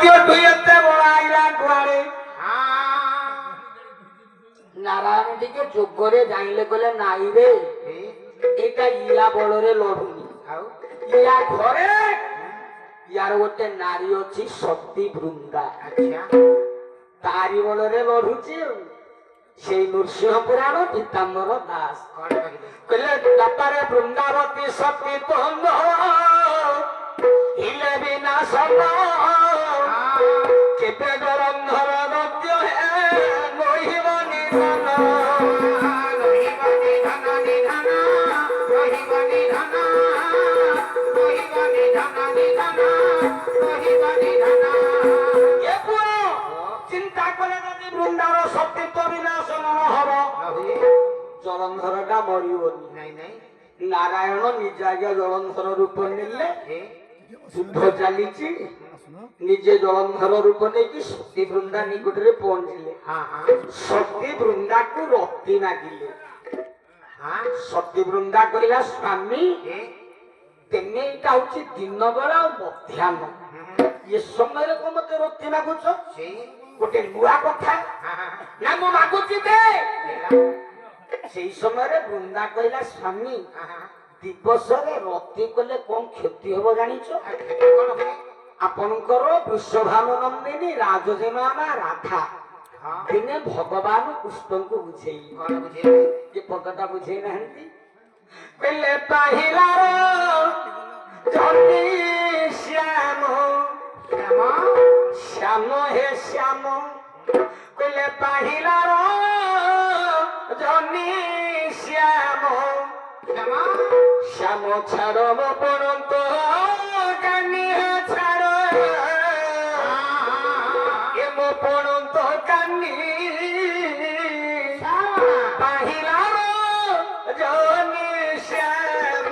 এতে বড়াইলা কুয়ারে নারায়ণ টিকে যোগ্যরে জাইলে কলে নাই রে এটা ইয়া বলরে লড়ুনি ইয়া ঘরে ইয়ার গোটে নারী অছি শক্তি বৃন্দা তারি বলরে লড়ুছি সেই নৃসিংহ পুরাণ পীতাম্বর দাস কলে তাপারে বৃন্দাবতী শক্তি তন্দ হিলে বিনা সব কেতে জলন্ধর নৃত্য হে নহিব নিধন নহিব নিধন নিধন নহিব নিধন নহিব নিধন নিধন নহিব নিধন এ পুরো চিন্তা করে যদি বৃন্দার সত্যিত্ব বিনাশ নহব জলন্ধরটা মরিবনি নাই নাই নারায়ণ নিজ আগে জলন্ধর রূপ নেলে যুদ্ধ চালিছি নিজে জলন্ধর রূপ নেকি শক্তি বৃন্দা নিকটরে পৌঁছলে শক্তি বৃন্দাକୁ ରକ୍ତି ମାଗିଲେ ଶକ୍ତି ବୃନ୍ଦା କହିଲା ସ୍ୱାମୀ ତେମେ ଏଇଟା ହଉଛି ଦିନ ବେଳା ଆଉ ମଧ୍ୟାହ୍ନ ଏ ସମୟରେ କଣ ମତେ ରକ୍ତି ମାଗୁଛ ଗୋଟେ ନୂଆ କଥା ନା ମୁଁ ମାଗୁଛି ଦେ ସେଇ ସମୟରେ ବୃନ୍ଦା କହିଲା ସ୍ୱାମୀ ଦିବସରେ ରକ୍ତି କଲେ କଣ କ୍ଷତି ହବ ଜାଣିଛ ଆପଣଙ୍କର ବୃଷଭାନୁ ନନ୍ଦିନୀ ରାଜଜେମା ରାଧା ଦିନେ ଭଗବାନ କୃଷ୍ଣଙ୍କୁ ବୁଝେଇଲେ ଏ ପଦଟା ବୁଝେଇ ନାହାନ୍ତି କହିଲେ ପାହିଲାର ଜନି ଶ୍ୟାମ ଶ୍ୟାମ ଶ୍ୟାମ ହେ ଶ୍ୟାମ କହିଲେ ପାହିଲାର ଜନି ଶ୍ୟାମ ଶ୍ୟାମ ଶ୍ୟାମ ଛାଡ଼ ମୋ ପଣନ୍ତ କାନି ଛାଡ଼ ଏ ମୋ ପଣନ୍ତ କାନି ପାହିଲାର ଜନି ଶ୍ୟାମ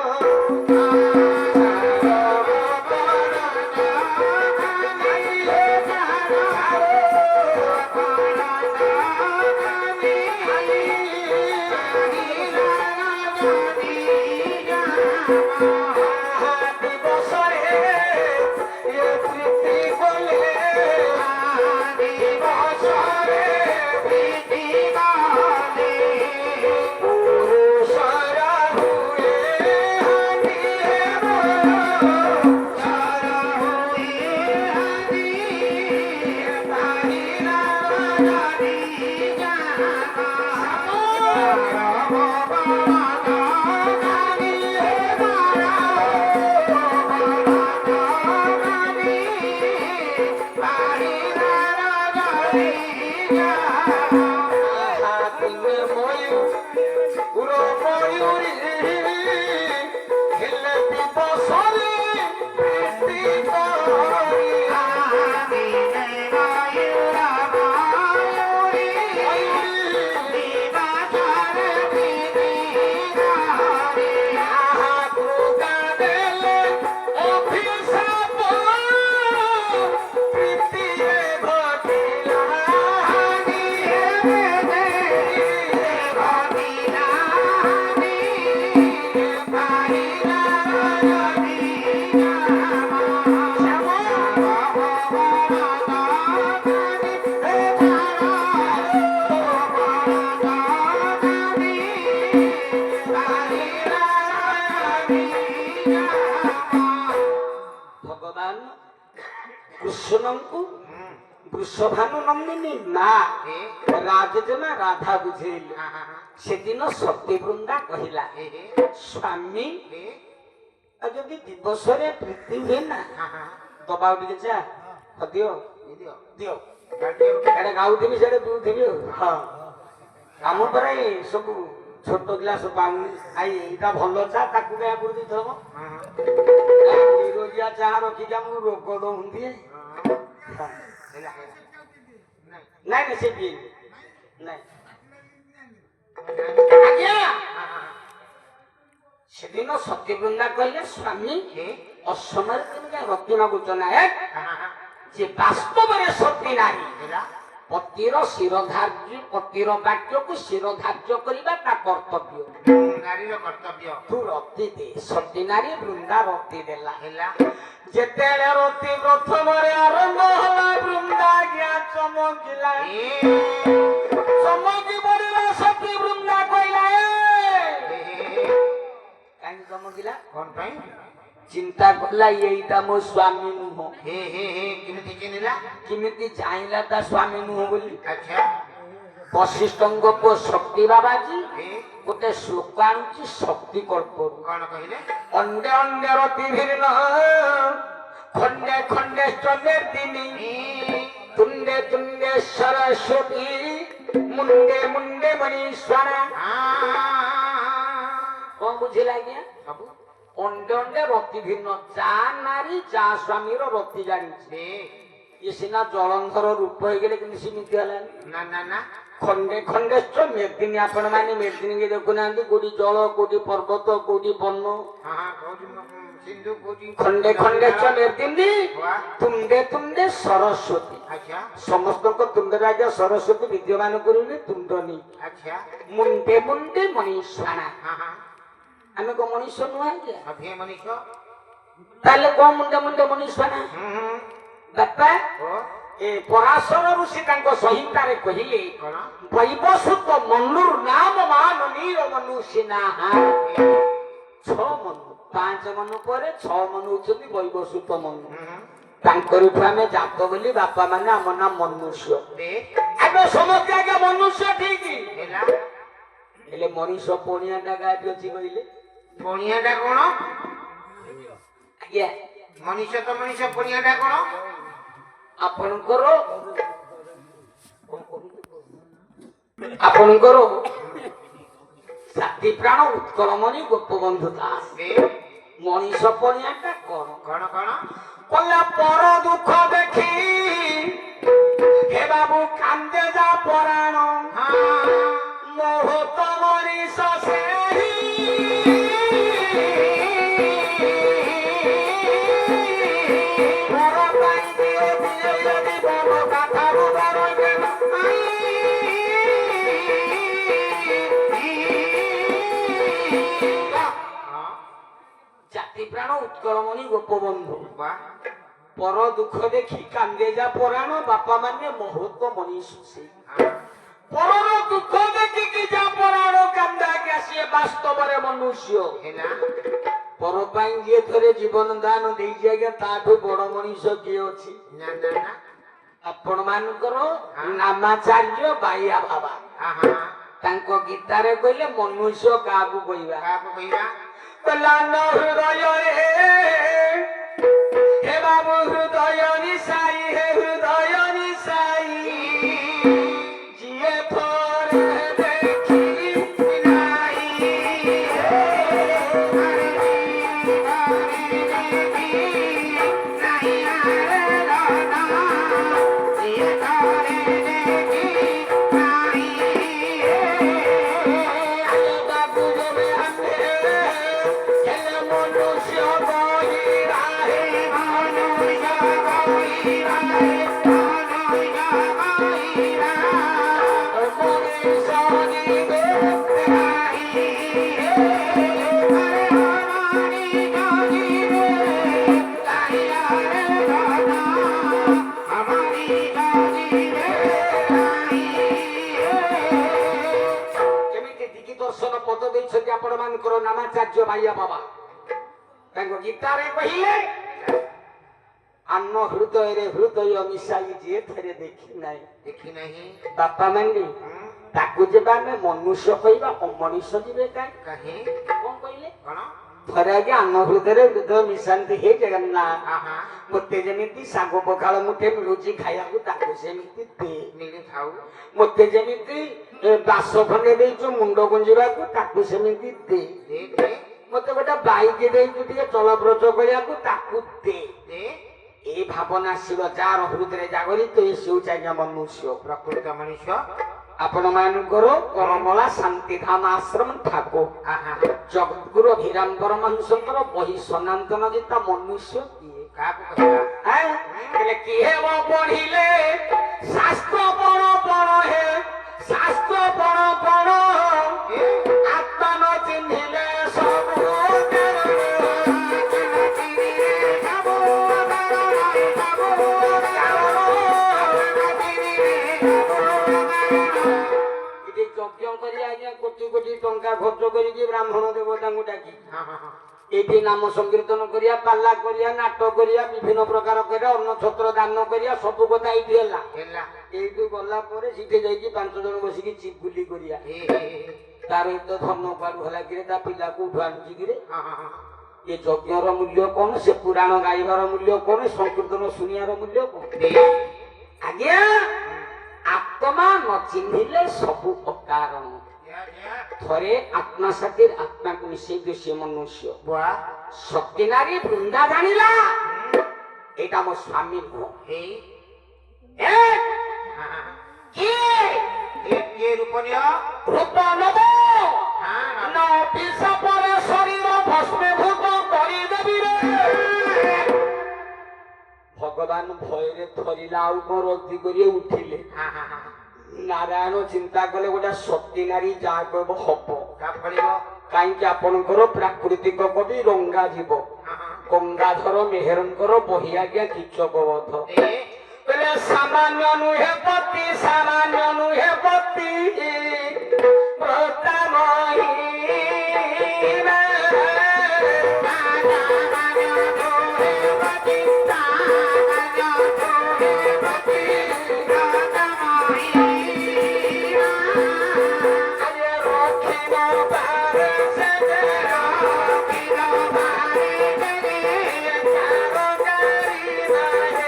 କୃଷ୍ଣଙ୍କୁ ବୃଷଭାନୁ ନନ୍ଦିନୀ ମା ରାଜଜେମା ରାଧା ବୁଝେଇଲେ ସେଦିନ ସତୀ ବୃନ୍ଦା କହିଲା ସ୍ୱାମୀ ଯଦି ଦିବସରେ ପ୍ରୀତି ହୁଏ ନା ଦବା ଟିକେ ଚା ଦିଅ ଦିଅ ଏଇଟା ଗାଉଥିବି ସେଟା ପିଉଥିବି ହଁ ଆମ ପରେ ସବୁ ଛୋଟ ଗ୍ଲାସ ପାଉନି ଆଇ ଏଇଟା ଭଲ ଚା ତାକୁ କାହା କରି ଦେଇଥବ ନିରୋଗିଆ ଚା ରଖିକି ଆମକୁ ରୋଗ ଦଉନ୍ତି ନାଇଁ ନାଇଁ ସେ ପିଏ ନାଇଁ ଆଜ୍ଞା ସେଦିନ ସତ୍ୟବୃନ୍ଦା କହିଲେ ସ୍ୱାମୀ ଅସମୟରେ ତମେ କାହିଁ ରକ୍ତି ମାଗୁଛ ନା ଯେ ବାସ୍ତବରେ ସତୀ ନାରୀ ପତିର ଶିରଧାର୍ଯ୍ୟ ପତିର ବାକ୍ୟକୁ ଶିରଧାର୍ଯ୍ୟ କରିବା ତା କର୍ତ୍ତବ୍ୟ ନାରୀର କର୍ତ୍ତବ୍ୟ ତୁ ରକ୍ତି ଦେ ସତୀ ନାରୀ ବୃନ୍ଦା ରକ୍ତି ଦେଲା ହେଲା ଯେତେବେଳେ ରକ୍ତି ପ୍ରଥମରେ ଆରମ୍ଭ ହେଲା ଚମକି ପଡିଲା ସତୀ ବୃନ୍ଦା କହିଲା କାହିଁକି ଚମକିଲା? କଣ ପାଇଁ? ଚିନ୍ତା କଲା ଏଇଟା ମୋ ସ୍ୱାମୀ ନୁହଁ। କେମିତି ଚିହ୍ନିଲା? କେମିତି ଜାଣିଲା ତା ସ୍ୱାମୀ ନୁହଁ ବୋଲି? ଆଚ୍ଛା ବଶିଷ୍ଠଙ୍କ ପୁଅ ଶକ୍ତି ବାବାଜୀ ଗୋଟେ ଶ୍ଲୋକ ଆଣୁଛି ଶକ୍ତି କଳ୍ପରୁ। କଣ କହିଲେ? ଅଣ୍ଡେ ଅଣ୍ଡେ ରତି ଭିନ୍ନ ଖଣ୍ଡେ ଖଣ୍ଡେ ଚନେଦିନି ତୁଣ୍ଡେ ତୁଣ୍ଡେ ସରସ୍ୱତୀ ମୁଣ୍ଡେ ମୁଣ୍ଡେ ମଣିଷଣା। କଣ ବୁଝିଲା ଆଜ୍ଞା? ସବୁ ଅଣ୍ଡେ ଅଣ୍ଡେ ରତି ଭିନ୍ନ, ଯା ନାରୀ ଯା ସ୍ୱାମୀର ରତି ଜାଣିଛି। ଇଏ ସିନା ଜଳନ୍ଧର ରୂପ ହେଇଗଲେ କିନ୍ତୁ ସେମିତି ହେଲାନି। ନା ନା ନା ଖଣ୍ଡେ ଖଣ୍ଡେ ମେଦିନୀ, ଆପଣ ମାନେ ମେଦିନୀ କି ଦେଖୁନାହାନ୍ତି, କୋଉଠି ଜଳ କୋଉଠି ପର୍ବତ କୋଉଠି ବନ। ସିନ୍ଧୁ କହୁଛି ଖଣ୍ଡେ ଖଣ୍ଡେ ମେଦିନୀ ତୁଣ୍ଡେ ତୁଣ୍ଡେ ସରସ୍ୱତୀ। ଆଚ୍ଛା ସମସ୍ତଙ୍କ ତୁଣ୍ଡରେ ଆଜ୍ଞା ସରସ୍ୱତୀ ବିଦ୍ୟମାନ କରିଲେ ତୁଣ୍ଡ ନେଇ। ଆଚ୍ଛା ମୁଣ୍ଡେ ମୁଣ୍ଡେ ମଣିଷାଣା। ଆମେ କଣ ମଣିଷ ନୁହଁ ଆଜ୍ଞା? ସଭ୍ୟ ମଣିଷ। ତାହେଲେ କଣ ମୁଣ୍ଡେ ମୁଣ୍ଡେ ମଣିଷାଣା? ବାପା ଏ ପରାଶର ଋଷି ତାଙ୍କ ସଂହିତାରେ କହିଲେ କଣ? ବୈବସୁତ ମନୁର ନାମ ମାନ ନୀର ମନୁଷ୍ୟ ନାହା। 6 ମନୁ, 5 ମନୁ ପରେ 6 ମନୁ ହଉଛନ୍ତି ବୈବସୁତ ମନୁ। ତାଙ୍କରିଠୁ ଆମେ ଜାତ ବୋଲି ବାପା ମାନେ ଆମ ନାମ ମନୁଷ୍ୟ। ଆମେ ସମସ୍ତେ ଆଜ୍ଞା ମନୁଷ୍ୟ ଠିକ, ହେଲେ ମଣିଷ ପଣିଆ ଟା ଗାଁଠି ଅଛି କହିଲେ। ପଣିଆ ଟା କଣ? ଆଜ୍ଞା ମଣିଷ ତ ମଣିଷ, ପଣିଆ ଟା କଣ? ଆପଣଙ୍କର ଜାତି ପ୍ରାଣ ଉତ୍କଳମଣି ଗୋପବନ୍ଧୁ ଦାସ। ମଣିଷ ପଣିଆଟା କଣ? କଣ କଣ? କଲା ପର ଦୁଃଖ ଦେଖି ହେ ବାବୁ କାନ୍ଦେ ଯା ପରାଣ ମୋହତ ମଣିଷ ସେହି ପର ପାଇଁ ଦିଏ ଦିଏ ଯଦି ବନ କାଠାରୁ ଧରକେ ଜାତି ପ୍ରାଣ ଉତ୍କଳମଣି ଗୋପବନ୍ଧୁ। ପର ଦୁଃଖ ଦେଖି କାନ୍ଦେ ଯା ପରାଣ, ବାପା ମାନେ ମହତ୍ଵ ମଣିଷ ସେଇ। ପରର ଦୁଃଖ ଦେଖିକି ଯା ପରାଣ କାନ୍ଦାକି ଆସିଏ ବାସ୍ତବରେ ମନୁଷ୍ୟ। ପର ପାଇଁ ଯିଏ ଥରେ ଜୀବନ ଦାନ ଦେଇଛି ଆଜ୍ଞା ତାଠୁ ବଡ ମଣିଷ କିଏ ଅଛି? ଆପଣ ମାନଙ୍କର ନାମାଚାର୍ଯ୍ୟ ବାଇଆ ବାବା ତାଙ୍କ ଗୀତାରେ କହିଲେ ମନୁଷ୍ୟ କାହାକୁ କହିବା? ହୃଦୟରେ हे बाबू हृदय निसाई हे हृदय निसाई जिए थोरे देखी नाही ଆପଣ ମାନଙ୍କର ନାମାଚାର୍ଯ୍ୟ ବାଇଆ ବାବା ତାଙ୍କ ଗୀତାରେ କହିଲେ ଆମ ହୃଦୟରେ ହୃଦୟ ମିଶାଇ ଯିଏ ଥରେ ଦେଖି ନାହିଁ ବାପା ମାନେ ତାକୁ ଯେବେ ଆମେ ମନୁଷ୍ୟ କହିବା ଅମଣିଷ ଯିବେ କାହିଁ? କଣ କହିଲେ? ଥରେ ଆଜ୍ଞା ଆମ ହୃଦୟରେ ହୃଦୟ ମିଶାନ୍ତି ହେ ଜଗନ୍ନାଥ ମତେ ଯେମିତି ଶାଗ ପଖାଳ ମୁଠେ ମିଳୁଛି ଖାଇବାକୁ ତାକୁ ସେମିତି ଦେ। ମତେ ଯେମିତି ବାସ ଖଣ୍ଡେ ଦେଇଛୁ ମୁଣ୍ଡ ଗୁଞ୍ଜିବାକୁ ତାକୁ ସେମିତି ଦେ। ମତେ ଗୋଟେ ବାଇକ ଦେଇଛୁ ଟିକେ ଚଳପ୍ରଚଳ କରିବାକୁ ତାକୁ ଦେ। এই ভাবনা ছিল যার হৃদয়ে জাগরিত সে হচ্ছে আজ্ঞা মনুষ্য প্রকৃত মনুষ্য। আপন মানଙ୍କର କରମଳା ଶାନ୍ତିଧାମ ଆଶ୍ରମ ଠାକୁର ଜଗଦ୍ଗୁରୁ ଅଭିରାମ ପରମହଂସଙ୍କର ବହି ସନାତନ ଗୀତା ମନୁଷ୍ୟ କିଏ କାହାକୁ କହିଲେ କିଏ ପଢିଲେ ଶାସ୍ତ୍ର ପଣ ପଣ ହେ ଶାସ୍ତ୍ର ପଣ ପଣ ଆତ୍ମା ନ ଚିହ୍ନିଲେ ସବୁ ଟଙ୍କା ଖର୍ଚ୍ଚ କରିକି ବ୍ରାହ୍ମଣ ଦେବତାଙ୍କୁ ଡାକି ହଁ ହଁ ହଁ ଏଇଠି ନାମ ସଂକୀର୍ତ୍ତନ କରିବା, ପାଲା କରିବା, ନାଟ କରିବା, ବିଭିନ୍ନ ପ୍ରକାର କରିବା, ଅନ୍ନ ଛତ୍ର ଦାନ କରିବା, ସବୁ କଥା ଏଇଠି ହେଲା। ହେଲା ଏଇଠୁ ଗଲା ପରେ ସେଠି ଯାଇକି 5 ଜଣ ବସିକି ଚିପୁଲି କରିବା। ଏ ତାର ଏତ ଧନ କୁଆଡୁ ହେଲା କିରେ, ତା ପିଲାକୁ ଉଠୁ ଆଣୁଛି କିରେ। ହଁ ହଁ ହଁ ଏ ଯଜ୍ଞର ମୂଲ୍ୟ କଣ, ସେ ପୁରାଣ ଗାଇବାର ମୂଲ୍ୟ କଣ, ସଂକୀର୍ତ୍ତନ ଶୁଣିବାର ମୂଲ୍ୟ କଣ? ଆଜ୍ଞା, ଆତ୍ମା ନ ଚିହ୍ନିଲେ ସବୁ ଅକାରଣ। ଥରେ ଆତ୍ମା ସାଥିରେ ଆତ୍ମାକୁ ମିଶେଇ ଦିଅ, ସେ ମନୁଷ୍ୟ। ବୁଆ ସତୀ ନାରୀ ବୃନ୍ଦା ଜାଣିଲା ଏଇଟା ମୋ ସ୍ୱାମୀ ନୁହଁ। ହେଇ ଏ, କିଏ କିଏ ରୂପ ନିଅ ରୂପ ନବ ହଁ ନ ପିସ ପରେ ଶରୀର ଭସ୍ମୀଭୂତ କରିଦେବି ରେ। ଭଗବାନ ଭୟରେ ଥରିଲା, ଆଉ କଣ ରଦ୍ଦି କରି ଉଠିଲେ। ହଁ ହଁ ହଁ ନାରାୟଣ ଚିନ୍ତା କଲେ ଗୋଟେ ସତୀ ନାରୀ ଯାହା କହିବ ହବ। କା ଫଳିବ କାହିଁକି ଆପଣଙ୍କର ପ୍ରାକୃତିକ କବି ରଙ୍ଗା ଯିବ, ହଁ ହଁ ଗଙ୍ଗାଧର ମେହେରଙ୍କର ବହି ଆଜ୍ଞା କିଚକବଧ। ଏ କହିଲେ ସାମାନ୍ୟ ନୁହେଁ ପତି, ସାମାନ୍ୟ ନୁହେଁ ପତି ବ୍ରତାମୟୀ ରେ। ଆରେ ରଖିବ ପାରେ ସେ ଯେ, ରଖିବ ପାରେ ସେ ଯେ, କାରଗାରୀ ନାରେ, କାରଗାରୀ ଆରେ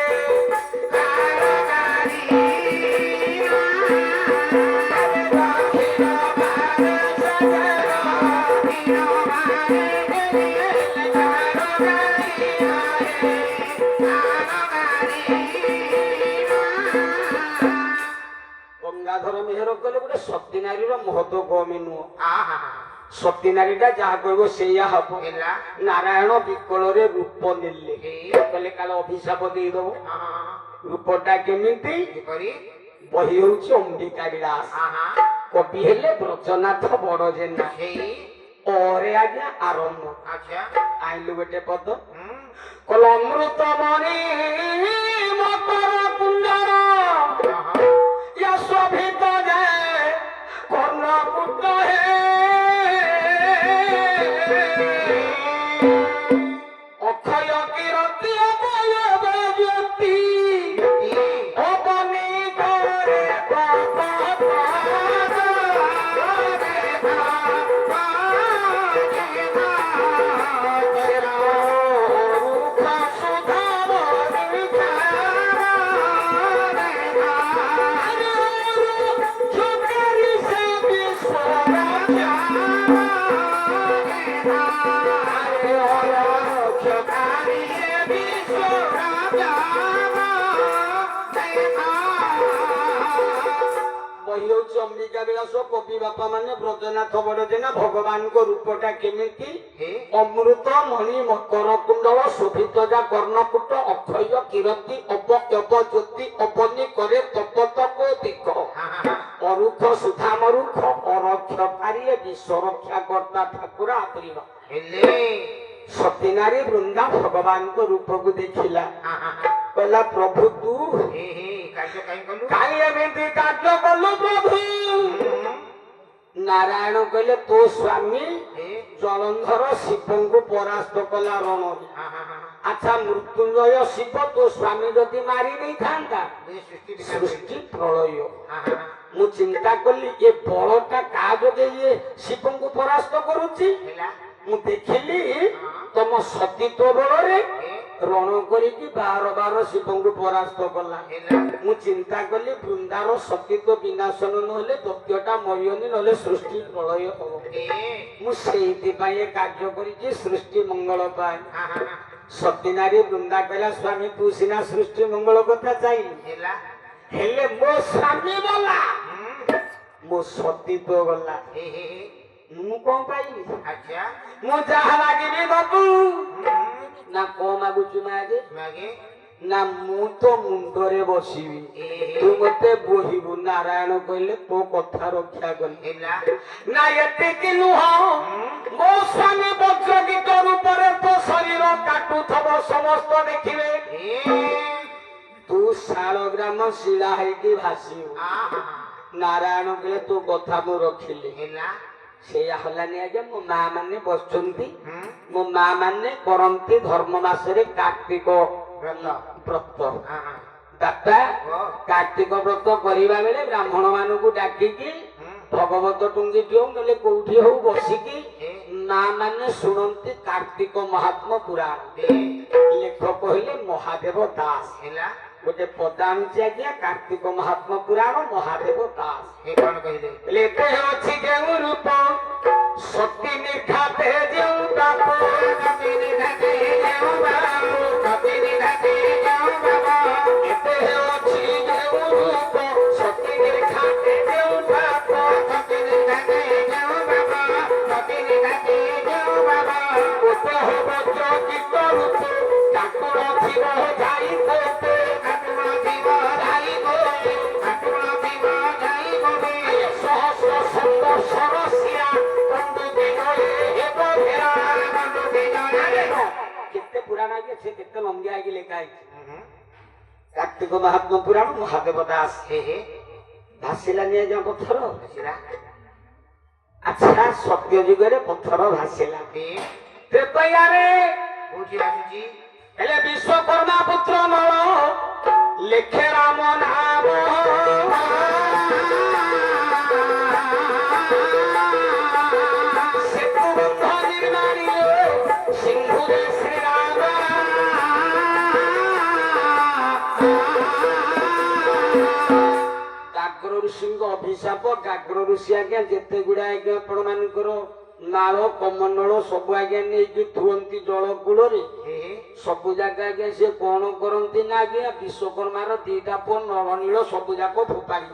ରଖିବ ପାରେ ସେ ଯେ, ରଖିବ ପାରେ ସେ ଯେ, କାରଗାରୀ ନାରେ, କାରଗାରୀ। ଗଙ୍ଗାଧର ମେହେର କହିଲେ ଗୋଟେ ସତୀ ନାରୀର ମହତ୍ଵ କମି ନୁହଁ। ସତୀ ନାରୀଟା ଯାହା କହିବ ସେଇଆ ହବ। ହେଲା ନାରାୟଣ ବିକଳରେ ରୂପ ନେଲେ, ହେଇ କହିଲେ କାଳେ ଅଭିଶାପ ଦେଇଦବ। ହଁ ହଁ ରୂପଟା କେମିତି? କିପରି ବହି ହଉଛି ଅମ୍ବିକା ବିଳାସ, ହଁ ହଁ କବି ହେଲେ ବ୍ରଜନାଥ ବଡ ଜେନା। ହେଇ ପରେ ଆଜ୍ଞା ଆରମ୍ଭ ଆଚ୍ଛା ଆଇଲୁ ଗୋଟେ ପଦ, ହୁଁ କଲ ଅମୃତ ମଣି ମକର କୁଣ୍ଡର ହଁ ହଁ ଶୋଭିତ ଯାଏ କର୍ଣ୍ଣପୁଟ হে। অক্ষয় কিরতি অবয়ব জ্যোতি অবনি করে ବହି ହଉଛି ଅମ୍ବିକା ବିଳାସ, କବି ବାପା ମାନେ ବ୍ରଜନାଥ ବଡ଼ଜେନା। ଭଗବାନଙ୍କ ରୂପଟା କେମିତି? ହେ ଅମୃତ ମଣି ମକର କୁଣ୍ଡଳ ଶୋଭିତ ଯା କର୍ଣ୍ଣପୁଟ ଅକ୍ଷୟ କିରତି ଅବୟବ ଜ୍ୟୋତି ଅବନି করে ତପତପ ଦିକ ଅରୁଖ ସୁଧାମରୁଖ ଅରକ୍ଷକାରୀ ବିଶ୍ୱ ରକ୍ଷା କର୍ତ୍ତା ଠାକୁର ଆଦରିବା। ହେଲେ ସତୀ ନାରୀ ବୃନ୍ଦା ଭଗବାନଙ୍କ ରୂପକୁ ଦେଖିଲା, ହଁ ହଁ କହିଲା ପ୍ରଭୁ ତୁ ହେ ହେ କାର୍ଯ୍ୟ କାହିଁ କଲୁ କାହିଁ ଏମିତି କାର୍ଯ୍ୟ କଲୁ ପ୍ରଭୁ? ନାରାୟଣ କହିଲେ ତୋ ସ୍ୱାମୀ ହେ ଜଳନ୍ଧର ଶିବଙ୍କୁ ପରାସ୍ତ କଲା ରଣରେ। ହଁ ହଁ ହଁ ଆଚ୍ଛା ମୃତ୍ୟୁଞ୍ଜୟ ଶିବ ତୋ ସ୍ୱାମୀ ଯଦି ମାରି ଦେଇଥାନ୍ତା, ସୃଷ୍ଟି ସୃଷ୍ଟି ପ୍ରଳୟ। ହଁ ହଁ ମୁଁ ଚିନ୍ତା କଲି ଏ ବଳଟା କାହା ଯୋଗେ ଇଏ ଶିବଙ୍କୁ ପରାସ୍ତ କରୁଛି। ହେଲା ମୁଁ ଦେଖିଲି ତମ ସତୀତ୍ୱ ବଳରେ ହେ ରଣ କରିକି ବାର ବାର ଶିବଙ୍କୁ ପରାସ୍ତ କଲା। ହେଲା ମୁଁ ଚିନ୍ତା କଲି ବୃନ୍ଦାର ସତୀତ୍ୱ ବିନାଶନ ନହେଲେ ଦୈତ୍ୟଟା ମରିବନି, ନହେଲେ ସୃଷ୍ଟି ପ୍ରଳୟ ହବ। ହେ ମୁଁ ସେଇଥିପାଇଁ ଏ କାର୍ଯ୍ୟ କରିଛି ସୃଷ୍ଟି ମଙ୍ଗଳ ପାଇଁ। ହଁ ହଁ ହଁ ସତୀ ନାରୀ ବୃନ୍ଦା କହିଲା ସ୍ୱାମୀ ତୁ ସିନା ସୃଷ୍ଟି ମଙ୍ଗଳ କଥା ଚାହିଁଲୁ, ହେଲା ହେଲେ ମୋ ସ୍ୱାମୀ ଗଲା, ହୁଁ ମୋ ସତୀତ୍ୱ ଗଲା, ହେ ହେ ହେ ମୁଁ କଣ ପାଇବି? ଆଚ୍ଛା ମୁଁ ଯାହା ମାଗିବି ଦବୁ ହୁଁ ନା କଣ ମାଗୁଛୁ ମାଗେ ମାଗେ ନା ମୁଁ ତ ମୁଣ୍ଡରେ ବସିବି, ହେ ତୁ ମତେ ବୋହିବୁ। ନାରାୟଣ କହିଲେ ତୋ କଥା ରକ୍ଷା କଲି। ହେଲା ନା ଏତିକି ନୁହଁ, ମୋ ସ୍ୱାମୀ ବଜ୍ରଗୀତ ରୂପରେ ତୋ ଶରୀର କାଟୁଥବ ସମସ୍ତ ଦେଖିବେ, ହେ ତୁ ଶାଳଗ୍ରାମ ଶିଳା ହେଇକି ଭାସିବୁ। ହଁ ହଁ ନାରାୟଣ କହିଲେ ତୋ କଥା ମୁଁ ରଖିଲି। ହେଲା ସେଇଆ ହେଲାନି ଆଜ୍ଞା। ମୋ ମା ମାନେ ବସିଛନ୍ତି, ହୁଁ ମୋ ମା ମାନେ କରନ୍ତି ଧର୍ମ ମାସରେ କାର୍ତ୍ତିକ ବ୍ରତ ବ୍ରତ। ହଁ ହଁ ବାପା ଓ କାର୍ତ୍ତିକ ବ୍ରତ କରିବା ବେଳେ ବ୍ରାହ୍ମଣ ମାନଙ୍କୁ ଡାକିକି ହୁଁ ଭଗବତ ଟୁଙ୍ଗିଟି ହଉ ନହେଲେ କୋଉଠି ହଉ ବସିକି ଏ ମା ମାନେ ଶୁଣନ୍ତି କାର୍ତ୍ତିକ ମହାତ୍ମ ପୁରାଣ। ଏ ଲେଖକ କହିଲେ ମହାଦେବ ଦାସ। ହେଲା ଗୋଟେ ପଦ ଆଣୁଛି ଆଜ୍ଞା, କାର୍ତ୍ତିକ ମହାତ୍ମ ପୁରାଣ ମହାଦେବ ଦାସ। ଏ କଣ କହିଲେ ଲେଖେ ଅଛି ଯେଉଁ ରୂପ ସତୀ ନିର୍ଘାତେ ଯେଉଁ ତାପ, କପି ନିଘାତେ ଯେଉଁ ବାବୁ କପି ନିଘାତେ ଯେଉଁ ବାବା ଏତେ ଅଛି ଯେଉଁ ରୂପ ସତୀ ନିର୍ଘାତେ ଯେଉଁ ତାପ, କପି ନିଘାତେ ଯେଉଁ ବାବା କପି ନିଘାତେ ଯେଉଁ ବାବା ଗୋଟେ ହବ ଚକିତ ରୂପ ଠାକୁର ଥିବ ଯାଇ କୋଟେ, ଠାକୁର ଥିବ ଯାଇ ଗୋବେ ଠାକୁର ଥିବ ଯାଇ ଗୋବେ ସହସ୍ର ସନ୍ଦର୍ଶନ ସିଆ ବନ୍ଧୁ ଦିନରେ ହେବ ଫେରା। ବନ୍ଧୁ ବିଜୟରେ କେତେ ପୁରାଣ ଆଜ୍ଞା, ସେ କେତେ ଲମ୍ବିଆ ଆଜ୍ଞା ଲେଖା ହେଇଛି। କାର୍ତ୍ତିକ ମହାତ୍ମ ପୁରାଣ ମହାଦେବ ଦାସ। ହେ ହେ ଭାସିଲାନି ଆଜ୍ଞା ପଥର। ଆସିଲା ଆଚ୍ଛା, ସତ୍ୟ ଯୁଗରେ ପଥର ଭାସିଲା, ଏ ତ୍ରେତୟାରେ କୋଉଠି ଆସୁଛି ହେଲେ ବିଶ୍ୱକର୍ମା ପୁତ୍ର ନଳ ଲେଖେ ରାମ ନାମ। ସେତୁ ବନ୍ଧ ନିର୍ମାଣିଲେ ସିଂହୁରେ ଶ୍ରୀରାମ। ଗାଗ୍ର ଋଷିଙ୍କ ଅଭିଶାପ। ଗାଗ୍ର ଋଷି ଆଜ୍ଞା ଯେତେ ଗୁଡା ଆଜ୍ଞା ଆପଣ ମାନଙ୍କର ନାଳ କମଣ୍ଡଳ ସବୁ ଆଜ୍ଞା ନେଇକି ଥୁଅନ୍ତି ଜଳ କୂଳରେ, ହେ ହେ ସବୁ ଜାଗା ଆଜ୍ଞା ସେ କଣ କରନ୍ତି ନା ଆଜ୍ଞା ବିଶ୍ୱକର୍ମାର ଦିଟା ପୁଅ ନଳ ନୀଳ ସବୁ ଯାକ ଫୋପାଡି